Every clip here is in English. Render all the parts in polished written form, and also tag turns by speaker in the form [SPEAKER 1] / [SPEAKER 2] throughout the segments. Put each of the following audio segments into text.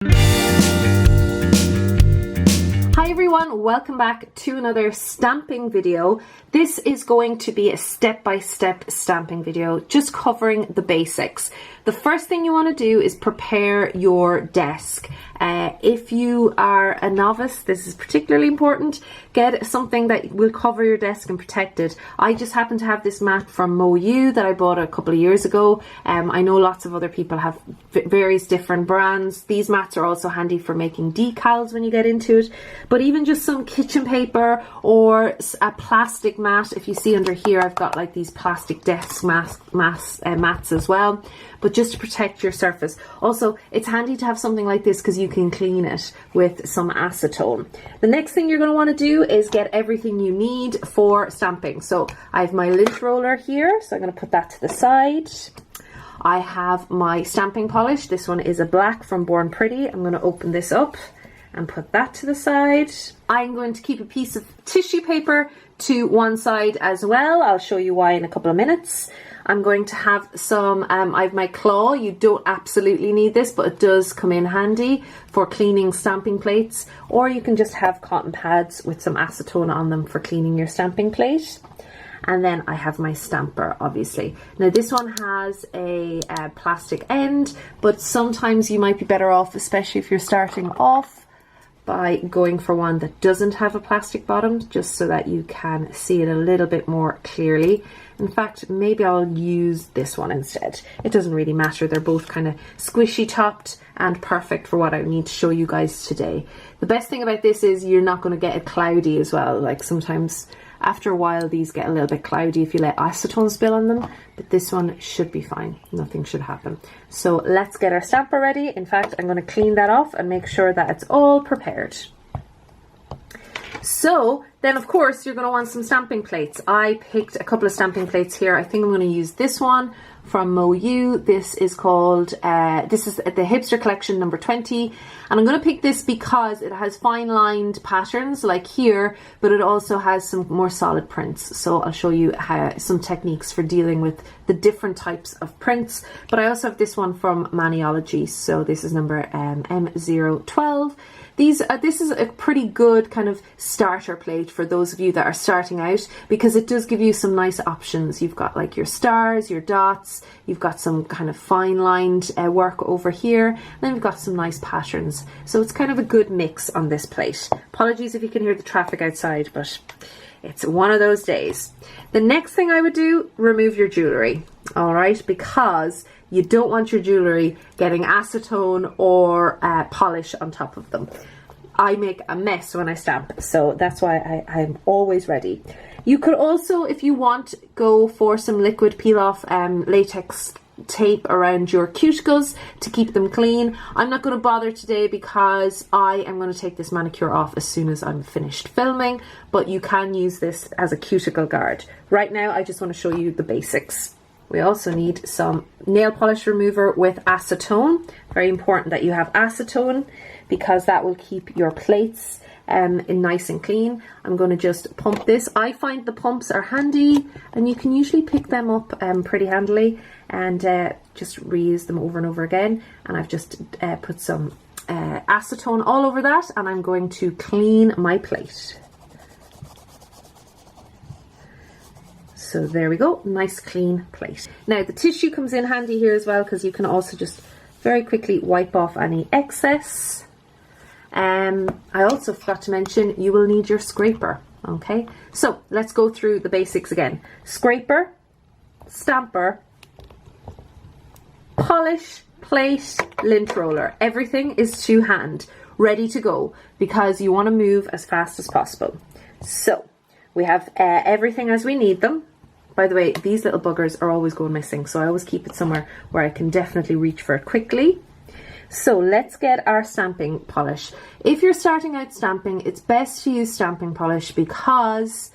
[SPEAKER 1] Hi everyone, welcome back to another stamping video. This is going to be a step-by-step stamping video, just covering the basics. The first thing you want to do is prepare your desk. If you are a novice, this is particularly important. Get something that will cover your desk and protect it. I just happen to have this mat from MoU that I bought a couple of years ago. I know lots of other people have various different brands. These mats are also handy for making decals when you get into it. But even just some kitchen paper or a plastic mat. If you see under here, I've got like these plastic desk mats as well. But just to protect your surface. Also, it's handy to have something like this because you can clean it with some acetone. The next thing you're going to want to do is get everything you need for stamping. So I have my lint roller here, so I'm going to put that to the side. I have my stamping polish. This one is a black from Born Pretty. I'm going to open this up and put that to the side. I'm going to keep a piece of tissue paper to one side as well. I'll show you why in a couple of minutes. I'm going to have some, I have my claw. You don't absolutely need this, but it does come in handy for cleaning stamping plates, or you can just have cotton pads with some acetone on them for cleaning your stamping plate. And then I have my stamper, obviously. Now this one has a plastic end, but sometimes you might be better off, especially if you're starting off, by going for one that doesn't have a plastic bottom, just so that you can see it a little bit more clearly. In fact, maybe I'll use this one instead. It doesn't really matter. They're both kind of squishy topped and perfect for what I need to show you guys today. The best thing about this is you're not going to get it cloudy as well. Like sometimes after a while these get a little bit cloudy if you let acetone spill on them, but this one should be fine. Nothing should happen. So let's get our stamper ready. In fact, I'm going to clean that off and make sure that it's all prepared. So then of course you're going to want some stamping plates. I picked a couple of stamping plates here. I think I'm going to use this one from MoU. This is called, this is the Hipster Collection number 20. And I'm going to pick this because it has fine lined patterns like here, but it also has some more solid prints. So I'll show you some techniques for dealing with the different types of prints. But I also have this one from Maniology. So this is number M012. This is a pretty good kind of starter plate for those of you that are starting out, because it does give you some nice options. You've got like your stars, your dots, you've got some kind of fine lined work over here, and then you've got some nice patterns. So it's kind of a good mix on this plate. Apologies if you can hear the traffic outside, but it's one of those days. The next thing I would do, remove your jewellery, all right, because you don't want your jewellery getting acetone or polish on top of them. I make a mess when I stamp, so that's why I'm always ready. You could also, if you want, go for some liquid peel-off latex tape around your cuticles to keep them clean. I'm not going to bother today because I am going to take this manicure off as soon as I'm finished filming, but you can use this as a cuticle guard. Right now I just want to show you the basics. We also need some nail polish remover with acetone. Very important that you have acetone because that will keep your plates nice and clean. I'm going to just pump this. I find the pumps are handy and you can usually pick them up pretty handily and just reuse them over and over again. And I've just put some acetone all over that, and I'm going to clean my plate. So there we go, nice clean plate. Now the tissue comes in handy here as well, because you can also just very quickly wipe off any excess. I also forgot to mention you will need your scraper. Okay, so let's go through the basics again. Scraper, stamper, polish, plate, lint roller. Everything is to hand, ready to go, because you want to move as fast as possible. So we have everything as we need them. By the way, these little buggers are always going missing, so I always keep it somewhere where I can definitely reach for it quickly. So let's get our stamping polish. If you're starting out stamping, it's best to use stamping polish because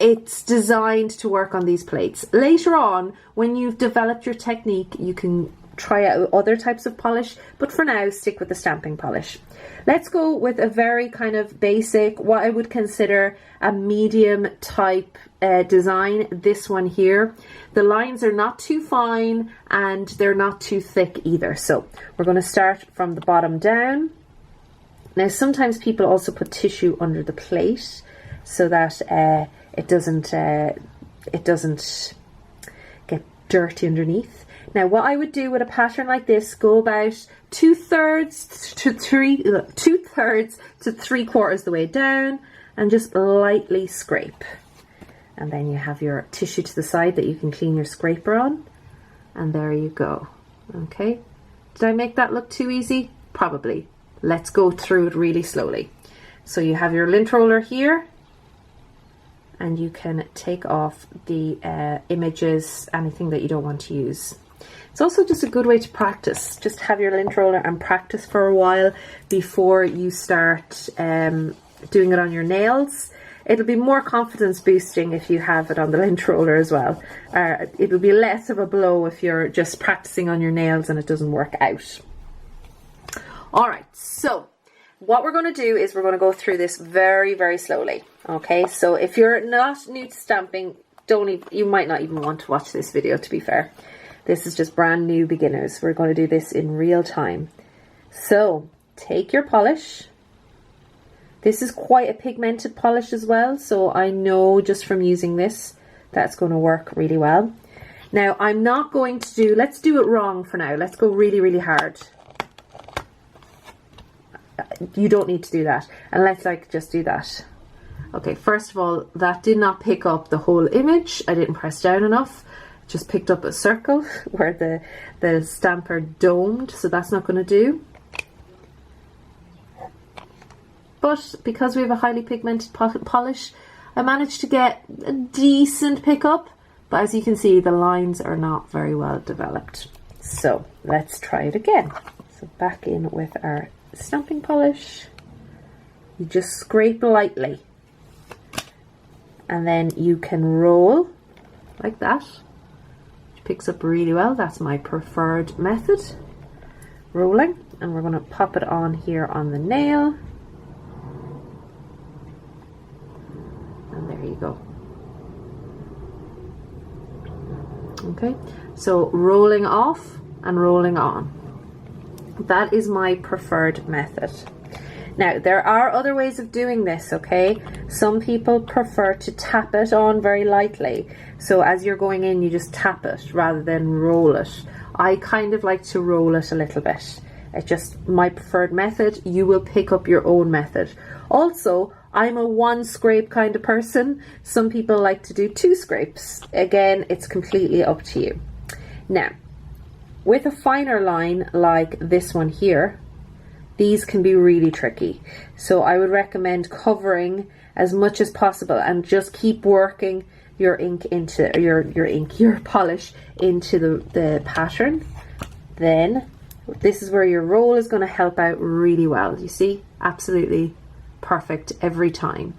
[SPEAKER 1] it's designed to work on these plates. Later on, when you've developed your technique, you can try out other types of polish, but for now stick with the stamping polish. Let's go with a very kind of basic, what I would consider a medium type design. This one here, the lines are not too fine and they're not too thick either, so we're going to start from the bottom down. Now sometimes people also put tissue under the plate so that it doesn't get dirty underneath. Now what I would do with a pattern like this, go about 2/3 to 3/4 the way down and just lightly scrape. And then you have your tissue to the side that you can clean your scraper on. And there you go. Okay. Did I make that look too easy? Probably. Let's go through it really slowly. So you have your lint roller here. And you can take off the images, anything that you don't want to use. It's also just a good way to practice. Just have your lint roller and practice for a while before you start doing it on your nails. It'll be more confidence boosting if you have it on the lint roller as well. It'll be less of a blow if you're just practicing on your nails and it doesn't work out. All right, so what we're going to do is we're going to go through this very, very slowly. Okay, so if you're not new to stamping, you might not even want to watch this video, to be fair. This is just brand new beginners. We're going to do this in real time. So take your polish. This is quite a pigmented polish as well, so I know just from using this that's going to work really well. Now I'm not going to do, let's do it wrong for now. Let's go really, really hard. You don't need to do that, and let's just do that. Okay, first of all, that did not pick up the whole image. I didn't press down enough. Just picked up a circle where the stamper domed, so that's not going to do. But because we have a highly pigmented polish, I managed to get a decent pickup, but as you can see, the lines are not very well developed. So let's try it again. So back in with our stamping polish. You just scrape lightly, and then you can roll like that, which picks up really well. That's my preferred method, rolling. And we're going to pop it on here on the nail. And there you go. Okay, so rolling off and rolling on. That is my preferred method. Now, there are other ways of doing this, okay? Some people prefer to tap it on very lightly. So as you're going in, you just tap it rather than roll it. I kind of like to roll it a little bit. It's just my preferred method. You will pick up your own method. Also, I'm a one scrape kind of person. Some people like to do 2 scrapes. Again, it's completely up to you. Now, with a finer line like this one here, these can be really tricky. So I would recommend covering as much as possible and just keep working your ink into your polish into the pattern. Then this is where your roll is going to help out really well. You see, absolutely perfect every time.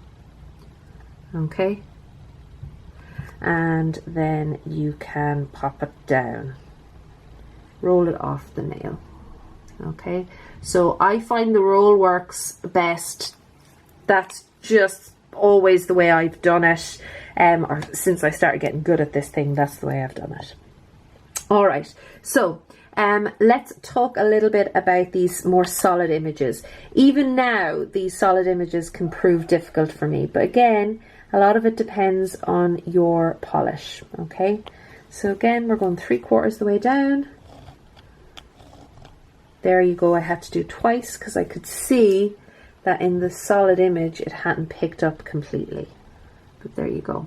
[SPEAKER 1] Okay, and then you can pop it down, roll it off the nail. Okay, so I find the roll works best. That's just always the way I've done it, or since I started getting good at this thing, that's the way I've done it. All right, so let's talk a little bit about these more solid images. Even now, these solid images can prove difficult for me, but again, a lot of it depends on your polish. Okay, so again, we're going 3/4 the way down. There you go. I had to do twice because I could see that in the solid image it hadn't picked up completely. But there you go.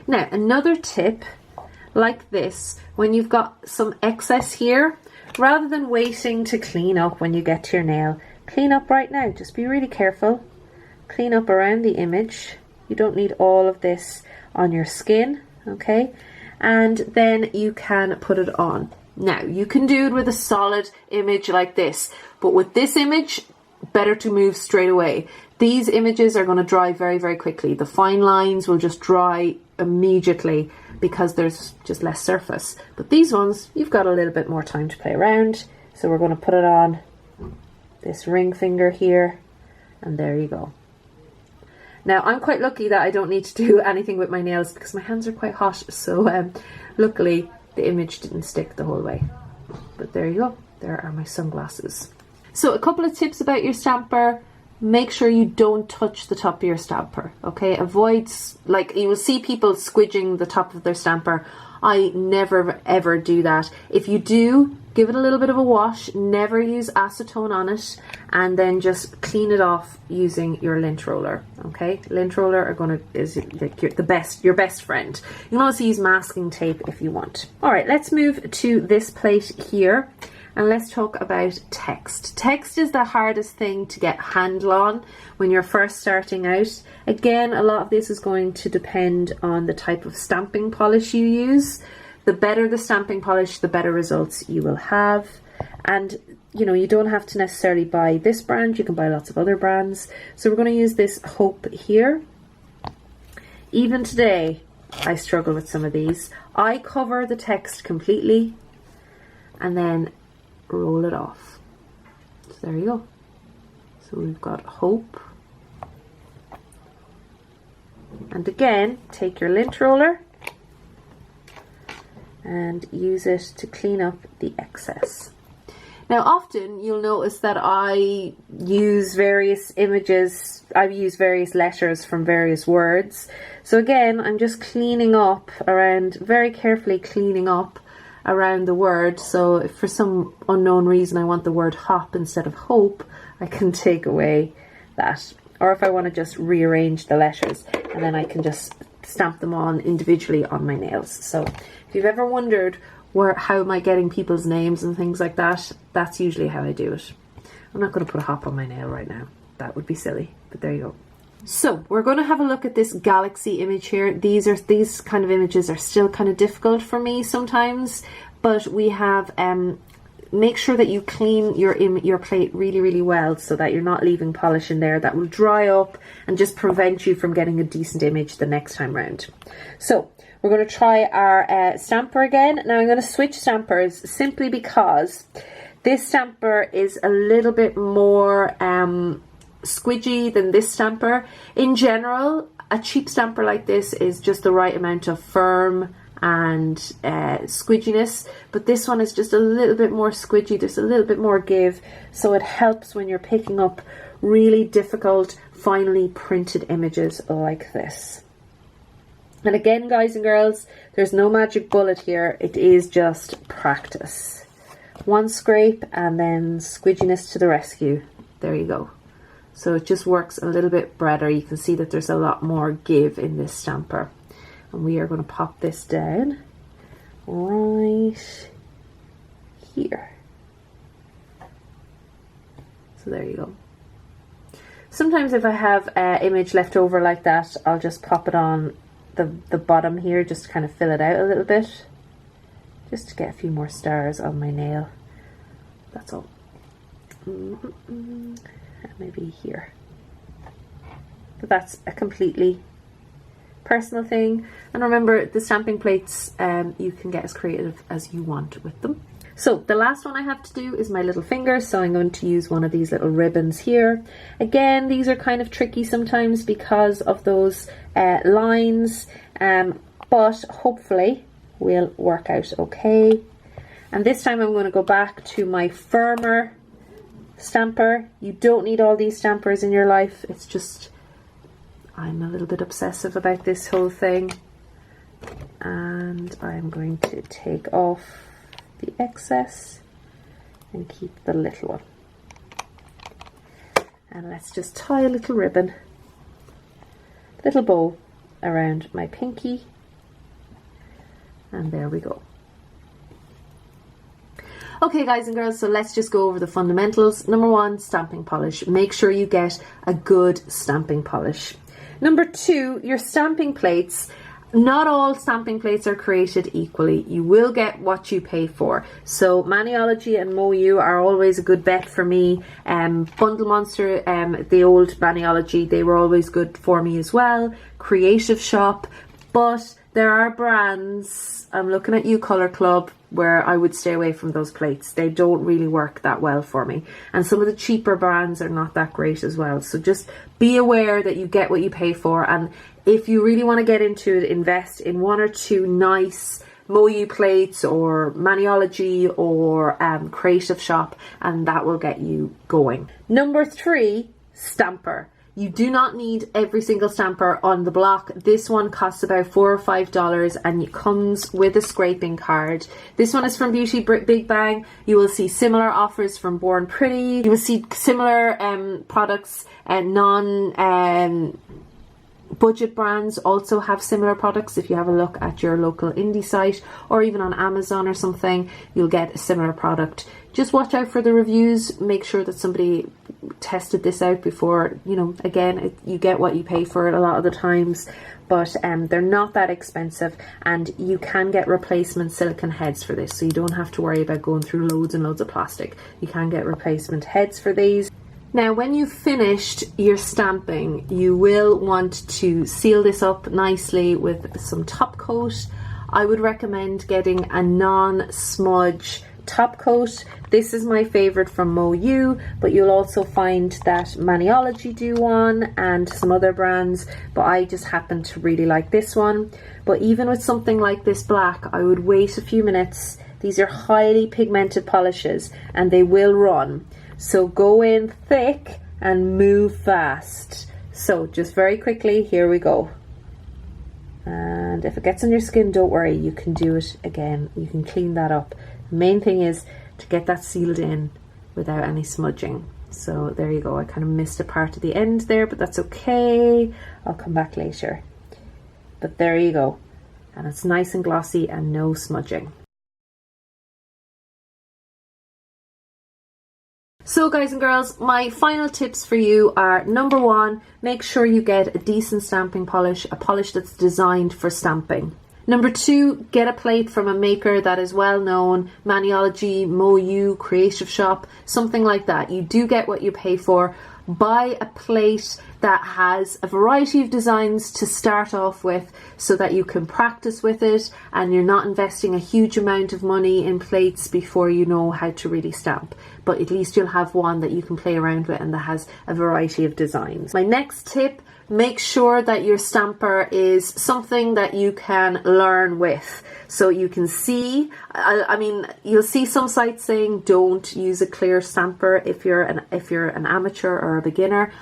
[SPEAKER 1] Now, another tip like this, when you've got some excess here, rather than waiting to clean up when you get to your nail, clean up right now. Just be really careful. Clean up around the image. You don't need all of this on your skin, okay? And then you can put it on. Now, you can do it with a solid image like this, but with this image, better to move straight away. These images are going to dry very, very quickly. The fine lines will just dry immediately because there's just less surface. But these ones, you've got a little bit more time to play around. So we're going to put it on this ring finger here, and there you go. Now, I'm quite lucky that I don't need to do anything with my nails because my hands are quite hot. So luckily the image didn't stick the whole way. But there you go. There are my sunglasses. So a couple of tips about your stamper. Make sure you don't touch the top of your stamper, okay? Avoid, like, you will see people squidging the top of their stamper. I never ever do that. If you do, give it a little bit of a wash, never use acetone on it, and then just clean it off using your lint roller, okay? Lint roller is like your best friend. You can also use masking tape if you want. All right, let's move to this plate here. And let's talk about text. Text is the hardest thing to get handle on when you're first starting out. Again, a lot of this is going to depend on the type of stamping polish you use. The better the stamping polish, the better results you will have. And you know, you don't have to necessarily buy this brand, you can buy lots of other brands. So we're going to use this Hope here. Even today, I struggle with some of these. I cover the text completely and then roll it off. So there you go. So we've got Hope. And again, take your lint roller and use it to clean up the excess. Now often you'll notice that I use various images, I use various letters from various words. So again, I'm just cleaning up around, very carefully cleaning up around the word. So if for some unknown reason I want the word hop instead of hope, I can take away that. Or if I want to just rearrange the letters, and then I can just stamp them on individually on my nails. So if you've ever wondered how am I getting people's names and things like that, that's usually how I do it. I'm not going to put a hop on my nail right now. That would be silly, but there you go. So we're going to have a look at this galaxy image here. These kind of images are still kind of difficult for me sometimes, but we have make sure that you clean your plate really, really well so that you're not leaving polish in there. That will dry up and just prevent you from getting a decent image the next time round. So we're going to try our stamper again. Now I'm going to switch stampers simply because this stamper is a little bit more squidgy than this stamper. In general, a cheap stamper like this is just the right amount of firm and squidginess, but this one is just a little bit more squidgy. There's a little bit more give, so it helps when you're picking up really difficult, finely printed images like this. And again, guys and girls, there's no magic bullet here. It is just practice. One scrape and then squidginess to the rescue. There you go. So it just works a little bit better. You can see that there's a lot more give in this stamper. And we are going to pop this down right here. So there you go. Sometimes if I have an image left over like that, I'll just pop it on the bottom here, just to kind of fill it out a little bit. Just to get a few more stars on my nail. That's all. Maybe here, but that's a completely personal thing. And remember, the stamping plates, you can get as creative as you want with them. So the last one I have to do is my little finger, so I'm going to use one of these little ribbons here. Again, these are kind of tricky sometimes because of those lines, but hopefully will work out okay. And this time I'm going to go back to my firmer stamper. You don't need all these stampers in your life. It's just, I'm a little bit obsessive about this whole thing. And I'm going to take off the excess and keep the little one. And let's just tie a little ribbon, little bow around my pinky. And there we go. Okay guys and girls, so let's just go over the fundamentals. Number one, stamping polish. Make sure you get a good stamping polish. Number two, your stamping plates. Not all stamping plates are created equally. You will get what you pay for. So Maniology and MoYou are always a good bet for me. Bundle Monster, the old Maniology, they were always good for me as well. Creative Shop, but there are brands, I'm looking at you Colour Club, where I would stay away from those plates. They don't really work that well for me. And some of the cheaper brands are not that great as well. So just be aware that you get what you pay for. And if you really want to get into it, invest in 1 or 2 nice MoYou plates or Maniology or Creative Shop, and that will get you going. Number 3, stamper. You do not need every single stamper on the block. This one costs about $4 or $5 and it comes with a scraping card. This one is from Beauty Big Bang. You will see similar offers from Born Pretty. You will see similar products and budget brands also have similar products. If you have a look at your local indie site or even on Amazon or something, you'll get a similar product. Just watch out for the reviews. Make sure that somebody tested this out before. You know, again, you get what you pay for it a lot of the times, but they're not that expensive, and you can get replacement silicone heads for this, so you don't have to worry about going through loads and loads of plastic. You can get replacement heads for these. Now, when you've finished your stamping, you will want to seal this up nicely with some top coat. I would recommend getting a non-smudge top coat. This is my favorite from MoYou, but you'll also find that Maniology do one and some other brands, but I just happen to really like this one. But even with something like this black, I would wait a few minutes. These are highly pigmented polishes and they will run. So go in thick and move fast. So just very quickly, here we go. And if it gets on your skin, don't worry, you can do it again. You can clean that up. The main thing is to get that sealed in without any smudging. So there you go. I kind of missed a part at the end there, but that's okay. I'll come back later. But there you go. And it's nice and glossy and no smudging. So guys and girls, my final tips for you are: number 1, make sure you get a decent stamping polish, a polish that's designed for stamping. Number 2, get a plate from a maker that is well known, Maniology, MoYou, Creative Shop, something like that. You do get what you pay for. Buy a plate that has a variety of designs to start off with so that you can practice with it and you're not investing a huge amount of money in plates before you know how to really stamp. But at least you'll have one that you can play around with and that has a variety of designs. My next tip: make sure that your stamper is something that you can learn with. So you can see, I mean, you'll see some sites saying don't use a clear stamper if you're an amateur or a beginner.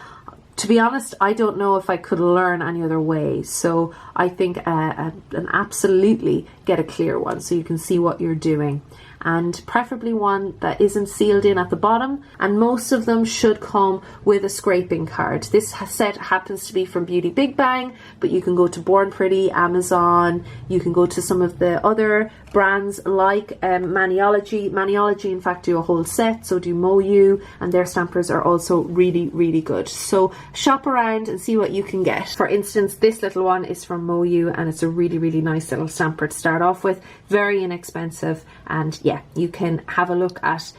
[SPEAKER 1] To be honest, I don't know if I could learn any other way. So I think an absolutely get a clear one so you can see what you're doing. And preferably one that isn't sealed in at the bottom, and most of them should come with a scraping card. This set happens to be from Beauty Big Bang, but you can go to Born Pretty, Amazon, you can go to some of the other brands like Maniology. Maniology in fact do a whole set, so do MoYou, and their stampers are also really, really good. So shop around and see what you can get. For instance, this little one is from MoYou and it's a really, really nice little stamper to start off with, very inexpensive, and yeah, you can have a look at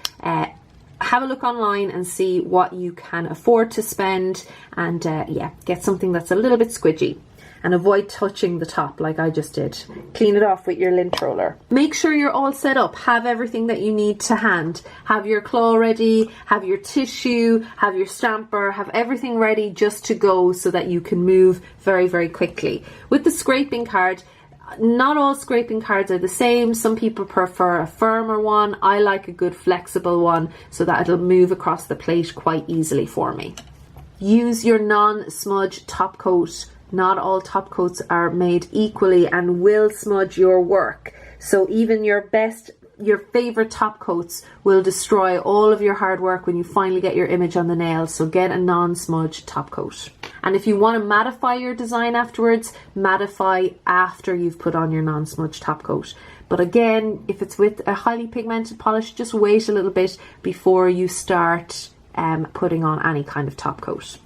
[SPEAKER 1] online and see what you can afford to spend, and yeah, get something that's a little bit squidgy. And avoid touching the top like I just did. Clean it off with your lint roller. Make sure you're all set up. Have everything that you need to hand. Have your claw ready, have your tissue, have your stamper, have everything ready just to go so that you can move very, very quickly. With the scraping card, not all scraping cards are the same. Some people prefer a firmer one. I like a good flexible one so that it'll move across the plate quite easily for me. Use your non-smudge top coat. Not all top coats are made equally and will smudge your work. So even your favorite top coats will destroy all of your hard work when you finally get your image on the nail. So get a non-smudge top coat. And if you want to mattify your design afterwards, mattify after you've put on your non-smudge top coat. But again, if it's with a highly pigmented polish, just wait a little bit before you start putting on any kind of top coat.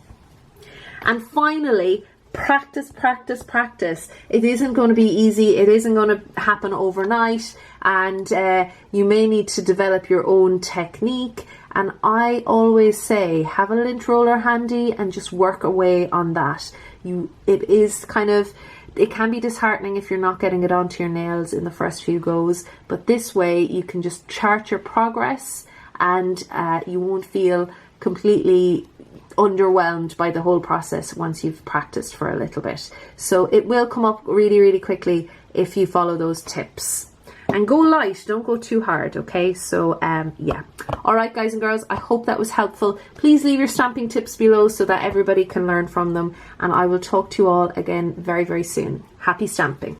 [SPEAKER 1] And finally, practice, practice, practice. It isn't going to be easy. It isn't going to happen overnight, and you may need to develop your own technique. And I always say, have a lint roller handy and just work away on that. It is kind of, it can be disheartening if you're not getting it onto your nails in the first few goes, but this way you can just chart your progress, and you won't feel completely underwhelmed by the whole process once you've practiced for a little bit. So it will come up really, really quickly if you follow those tips. And go light, don't go too hard, okay? So yeah. Alright guys and girls, I hope that was helpful. Please leave your stamping tips below so that everybody can learn from them, and I will talk to you all again very, very soon. Happy stamping.